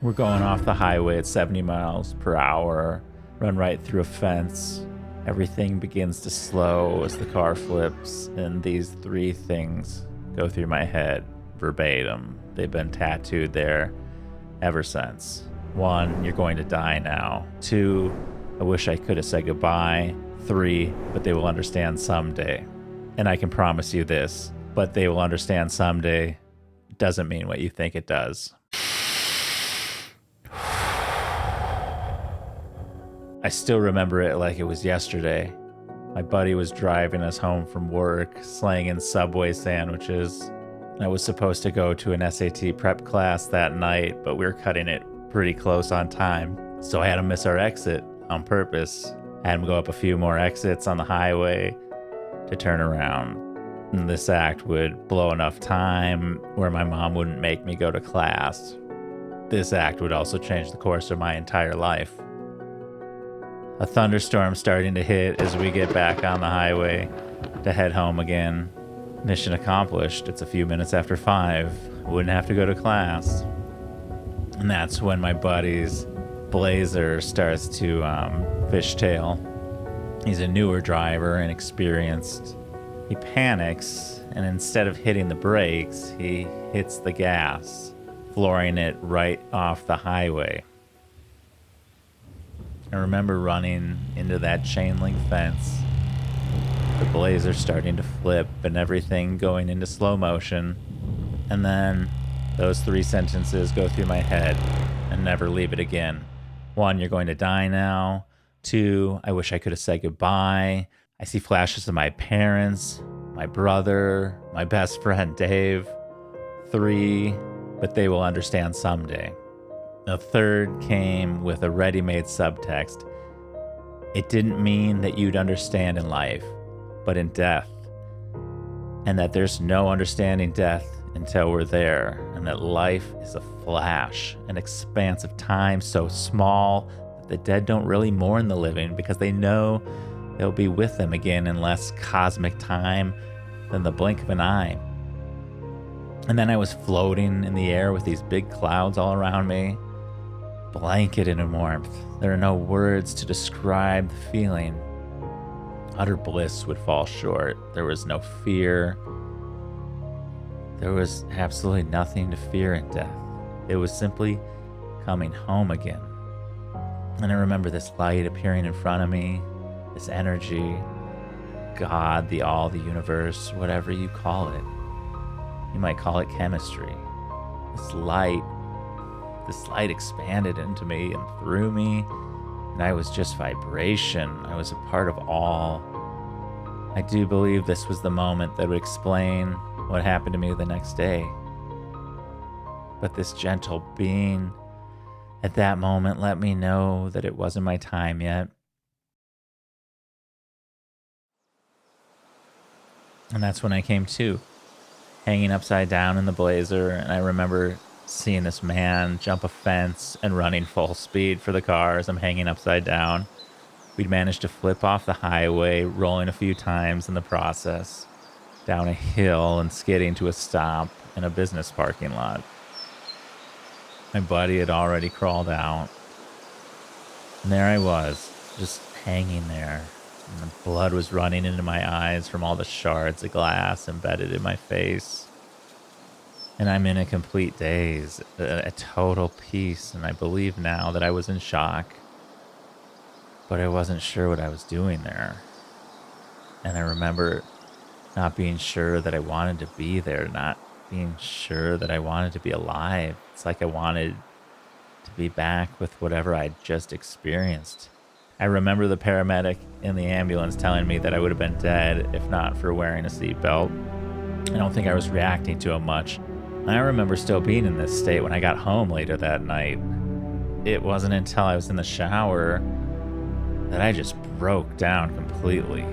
We're going off the highway at 70 miles per hour, run right through a fence. Everything begins to slow as the car flips, and these three things go through my head verbatim. They've been tattooed there ever since. 1, you're going to die now. 2, I wish I could have said goodbye. 3, but they will understand someday. And I can promise you this, but they will understand someday doesn't mean what you think it does. I still remember it like it was yesterday. My buddy was driving us home from work, slanging Subway sandwiches. I was supposed to go to an SAT prep class that night, but we were cutting it pretty close on time. So I had to miss our exit on purpose. I had him go up a few more exits on the highway to turn around. And this act would blow enough time where my mom wouldn't make me go to class. This act would also change the course of my entire life. A thunderstorm starting to hit as we get back on the highway to head home again. Mission accomplished. It's a few minutes after 5. Wouldn't have to go to class. And that's when my buddy's Blazer starts to fishtail. He's a newer driver and experienced. He panics, and instead of hitting the brakes, he hits the gas, flooring it right off the highway. I remember running into that chain link fence, the Blazer starting to flip and everything going into slow motion. And then those 3 sentences go through my head and never leave it again. 1, you're going to die now. 2, I wish I could have said goodbye. I see flashes of my parents, my brother, my best friend Dave. 3, but they will understand someday. The 3rd came with a ready-made subtext. It didn't mean that you'd understand in life, but in death. And that there's no understanding death until we're there. And that life is a flash, an expanse of time so small that the dead don't really mourn the living because they know they'll be with them again in less cosmic time than the blink of an eye. And then I was floating in the air with these big clouds all around me, blanketed in warmth. There are no words to describe the feeling. Utter bliss would fall short. There was no fear. There was absolutely nothing to fear in death. It was simply coming home again. And I remember this light appearing in front of me, this energy, God, the all, the universe, whatever you call it. You might call it chemistry. This light expanded into me and through me, and I was just vibration. I was a part of all. I do believe this was the moment that would explain what happened to me the next day. But this gentle being at that moment let me know that it wasn't my time yet. And that's when I came to, hanging upside down in the Blazer, and I remember seeing this man jump a fence and running full speed for the car as I'm hanging upside down. We'd managed to flip off the highway, rolling a few times in the process, down a hill and skidding to a stop in a business parking lot. My buddy had already crawled out, and there I was, just hanging there. And the blood was running into my eyes from all the shards of glass embedded in my face. And I'm in a complete daze, a total peace, and I believe now that I was in shock. But I wasn't sure what I was doing there. And I remember not being sure that I wanted to be there, not being sure that I wanted to be alive. It's like I wanted to be back with whatever I'd just experienced. I remember the paramedic in the ambulance telling me that I would have been dead if not for wearing a seatbelt. I don't think I was reacting to him much. I remember still being in this state when I got home later that night. It wasn't until I was in the shower that I just broke down completely.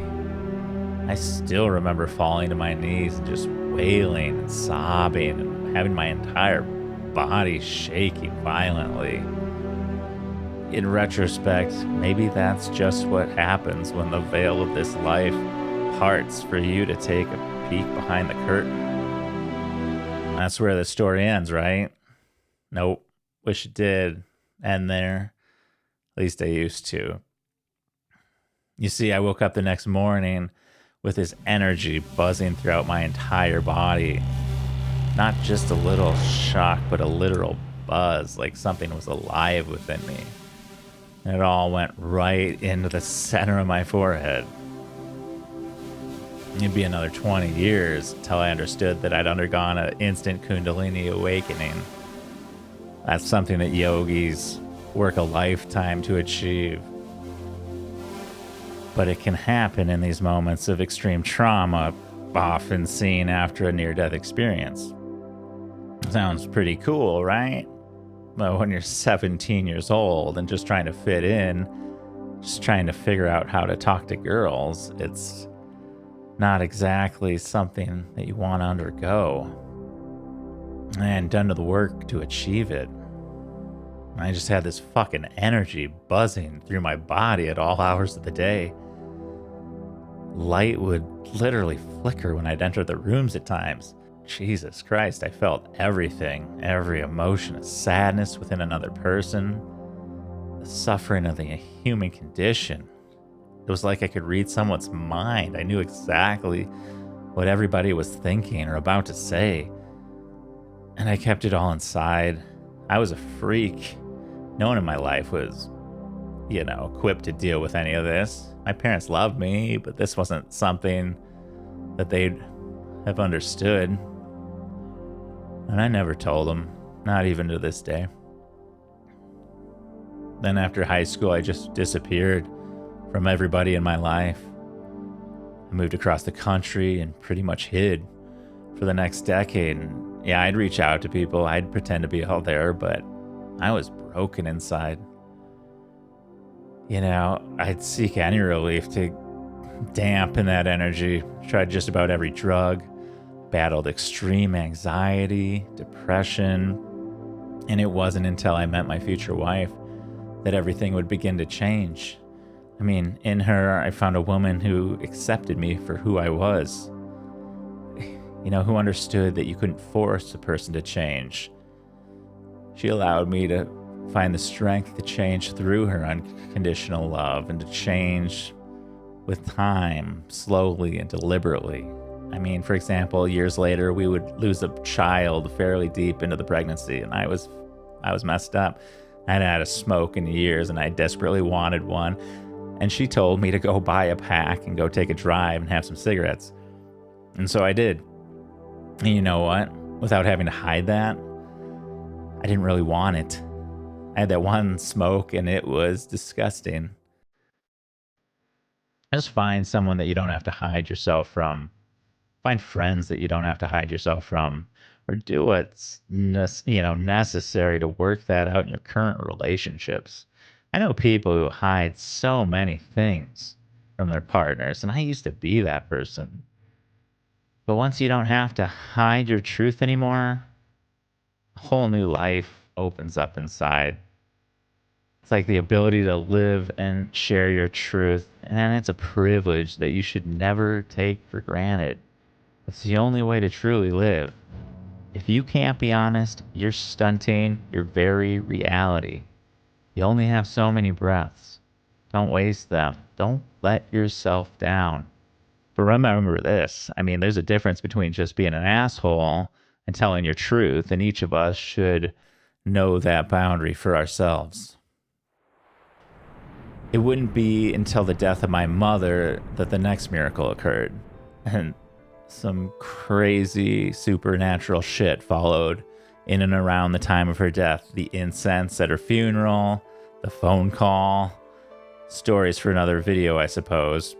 I still remember falling to my knees and just wailing and sobbing and having my entire body shaking violently. In retrospect, maybe that's just what happens when the veil of this life parts for you to take a peek behind the curtain. That's where the story ends, right? Nope. wish it did end there. At least I used to. You see, I woke up the next morning with this energy buzzing throughout my entire body. Not just a little shock, but a literal buzz, like something was alive within me. And it all went right into the center of my forehead. It'd be another 20 years until I understood that I'd undergone an instant Kundalini awakening. That's something that yogis work a lifetime to achieve. But it can happen in these moments of extreme trauma, often seen after a near-death experience. Sounds pretty cool, right? But when you're 17 years old and just trying to fit in, just trying to figure out how to talk to girls, it's not exactly something that you want to undergo. And done the work to achieve it. I just had this fucking energy buzzing through my body at all hours of the day. Light would literally flicker when I'd enter the rooms at times. Jesus Christ, I felt everything, every emotion of sadness within another person, the suffering of the human condition. It was like I could read someone's mind. I knew exactly what everybody was thinking or about to say. And I kept it all inside. I was a freak. No one in my life was, equipped to deal with any of this. My parents loved me, but this wasn't something that they'd have understood. And I never told them, not even to this day. Then after high school, I just disappeared from everybody in my life. I moved across the country and pretty much hid for the next decade. And yeah, I'd reach out to people. I'd pretend to be all there, but I was broken inside. I'd seek any relief to dampen that energy. Tried just about every drug, battled extreme anxiety, depression, and it wasn't until I met my future wife that everything would begin to change. I mean, in her, I found a woman who accepted me for who I was. Who understood that you couldn't force a person to change. She allowed me to find the strength to change through her unconditional love and to change with time, slowly and deliberately. I mean, for example, years later, we would lose a child fairly deep into the pregnancy, and I was messed up. I hadn't had a smoke in years, and I desperately wanted one. And she told me to go buy a pack and go take a drive and have some cigarettes. And so I did. And you know what? Without having to hide that, I didn't really want it. I had that one smoke, and it was disgusting. Just find someone that you don't have to hide yourself from. Find friends that you don't have to hide yourself from, or do what's necessary to work that out in your current relationships. I know people who hide so many things from their partners, and I used to be that person. But once you don't have to hide your truth anymore, a whole new life opens up inside. It's like the ability to live and share your truth, and it's a privilege that you should never take for granted. It's the only way to truly live. If you can't be honest, you're stunting your very reality. You only have so many breaths. Don't waste them. Don't let yourself down. But remember this. I mean, there's a difference between just being an asshole and telling your truth, and each of us should know that boundary for ourselves. It wouldn't be until the death of my mother that the next miracle occurred. And some crazy supernatural shit followed in and around the time of her death. The incense at her funeral, the phone call. Stories for another video, I suppose.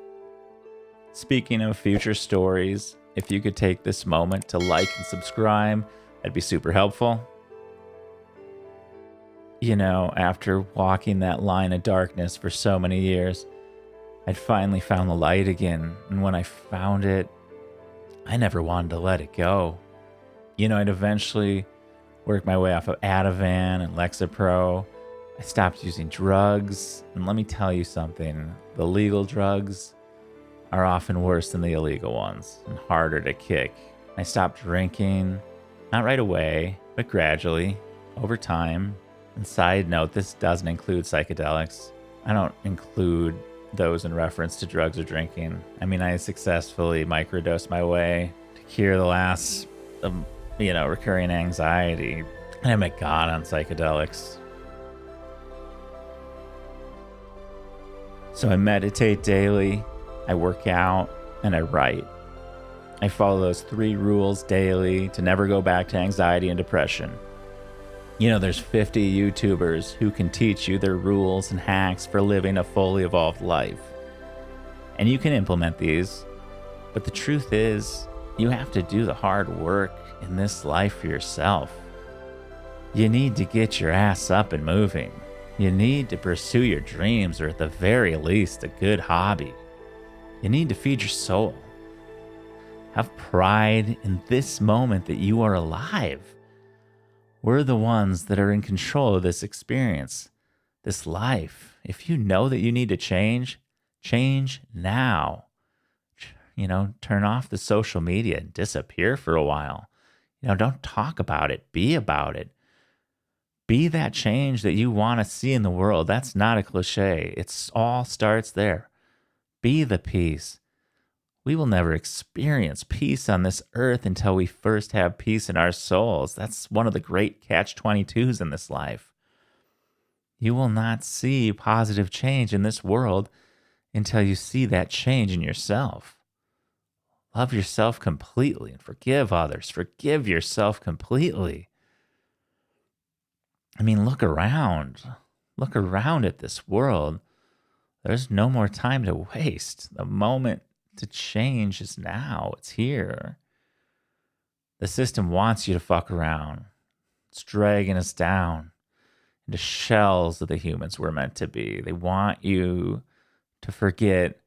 Speaking of future stories, if you could take this moment to like and subscribe, that'd be super helpful. After walking that line of darkness for so many years, I'd finally found the light again. And when I found it, I never wanted to let it go. I'd eventually work my way off of Ativan and Lexapro. I stopped using drugs. And let me tell you something. The legal drugs are often worse than the illegal ones and harder to kick. I stopped drinking, not right away, but gradually, over time. And side note, this doesn't include psychedelics. I don't include those in reference to drugs or drinking. I mean, I successfully microdosed my way to cure the last, recurring anxiety. And I met God on psychedelics. So I meditate daily, I work out, and I write. I follow those 3 rules daily to never go back to anxiety and depression. There's 50 YouTubers who can teach you their rules and hacks for living a fully evolved life. And you can implement these, but the truth is, you have to do the hard work in this life for yourself. You need to get your ass up and moving. You need to pursue your dreams, or at the very least, a good hobby. You need to feed your soul. Have pride in this moment that you are alive. We're the ones that are in control of this experience, this life. If you know that you need to change now. Turn off the social media and disappear for a while. Don't talk about it. Be about it. Be that change that you want to see in the world. That's not a cliche. It all starts there. Be the peace. We will never experience peace on this earth until we first have peace in our souls. That's one of the great catch-22s in this life. You will not see positive change in this world until you see that change in yourself. Love yourself completely and forgive others. Forgive yourself completely. I mean, look around. Look around at this world. There's no more time to waste. The moment to change is now. It's here. The system wants you to fuck around. It's dragging us down into shells of the humans we're meant to be. They want you to forget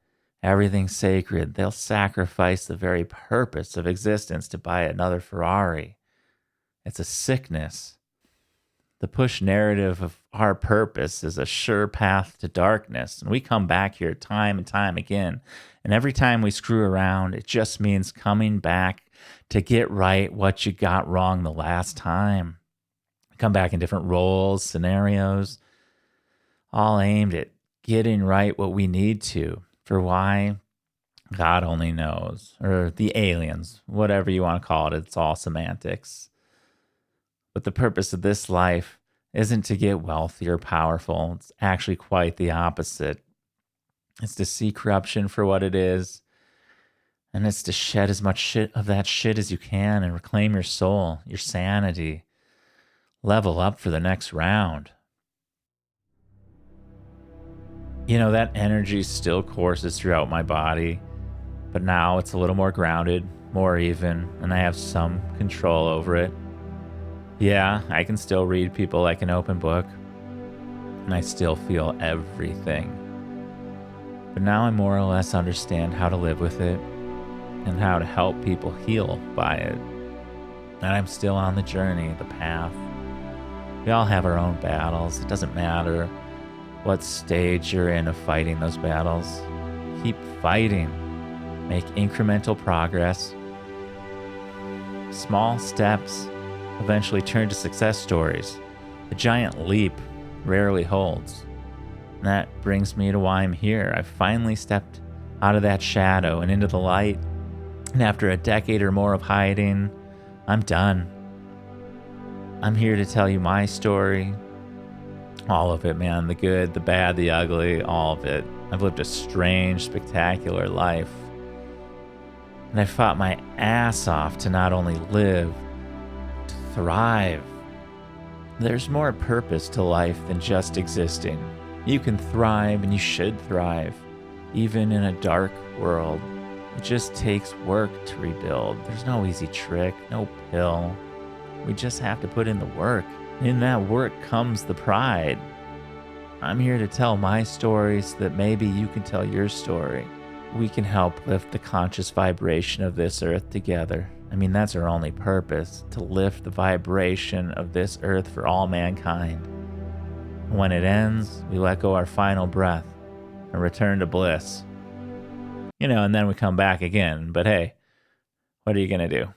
everything sacred. They'll sacrifice the very purpose of existence to buy another Ferrari. It's a sickness. The push narrative of our purpose is a sure path to darkness. And we come back here time and time again. And every time we screw around, it just means coming back to get right what you got wrong the last time. Come back in different roles, scenarios, all aimed at getting right what we need to. For why? God only knows. Or the aliens, whatever you want to call it. It's all semantics. But the purpose of this life isn't to get wealthy or powerful. It's actually quite the opposite. It's to see corruption for what it is. And it's to shed as much shit of that shit as you can and reclaim your soul, your sanity. Level up for the next round. That energy still courses throughout my body, but now it's a little more grounded, more even, and I have some control over it. Yeah, I can still read people like an open book, and I still feel everything. But now I more or less understand how to live with it and how to help people heal by it. And I'm still on the journey, the path. We all have our own battles. It doesn't matter what stage you're in of fighting those battles. Keep fighting. Make incremental progress. Small steps eventually turn to success stories. A giant leap rarely holds. And that brings me to why I'm here. I've finally stepped out of that shadow and into the light. And after a decade or more of hiding, I'm done. I'm here to tell you my story. All of it, man. The good, the bad, the ugly, all of it. I've lived a strange, spectacular life. And I fought my ass off to not only live, to thrive. There's more purpose to life than just existing. You can thrive and you should thrive, even in a dark world. It just takes work to rebuild. There's no easy trick, no pill. We just have to put in the work. In that work comes the pride. I'm here to tell my story so that maybe you can tell your story. We can help lift the conscious vibration of this earth together. I mean, that's our only purpose, to lift the vibration of this earth for all mankind. When it ends, we let go our final breath and return to bliss. And then we come back again. But hey, what are you going to do?